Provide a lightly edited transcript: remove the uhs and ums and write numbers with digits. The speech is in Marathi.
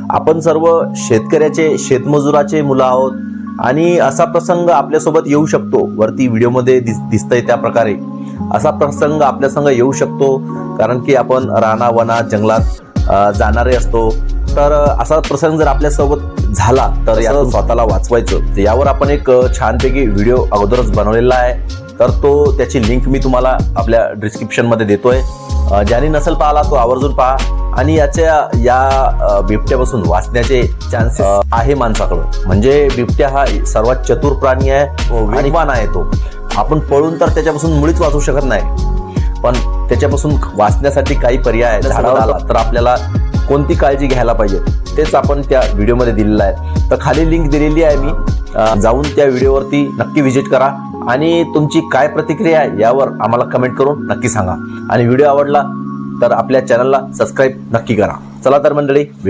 आपण सर्व शेतकऱ्याचे शेतमजुराचे मुलं आहोत आणि असा प्रसंग आपल्यासोबत येऊ शकतो। वरती व्हिडिओमध्ये दिसतंय त्या प्रकारे असा प्रसंग आपल्या संग येऊ शकतो, कारण की आपण राना वनात जंगलात जाणारे असतो। तर असा प्रसंग जर आपल्यासोबत झाला तर यातून स्वतःला वाचवायचं, तर यावर आपण एक छानपैकी व्हिडिओ अगोदरच बनवलेला आहे। तर तो त्याची लिंक मी तुम्हाला आपल्या डिस्क्रिप्शन मध्ये देतोय। ज्याने नसेल पाहिला तो आवर्जून पहा आणि या बिबट्यापासून वाचण्याचे चान्सेस आहे माणसाकडे। म्हणजे बिबट्या हा सर्वात चतुर प्राणी आहे, वेगवान आहे तो। आपण पळून तर त्याच्यापासून मुळीच वाचू शकत नाही, पण त्याच्यापासून वाचण्यासाठी काही पर्याय झाडावर आला तर आपल्याला कोणती काळजी घ्यायला पाहिजे तेच आपण त्या व्हिडिओमध्ये दिलेलं आहे। तर खाली लिंक दिलेली आहे, मी जाऊन त्या व्हिडिओवरती नक्की व्हिजिट करा आणि तुमची काय प्रतिक्रिया आहे यावर आम्हाला कमेंट करून नक्की सांगा। आणि व्हिडिओ आवडला तर आपल्या चॅनलला सबस्क्राईब नक्की करा। चला तर मंडळी, व्हिडिओ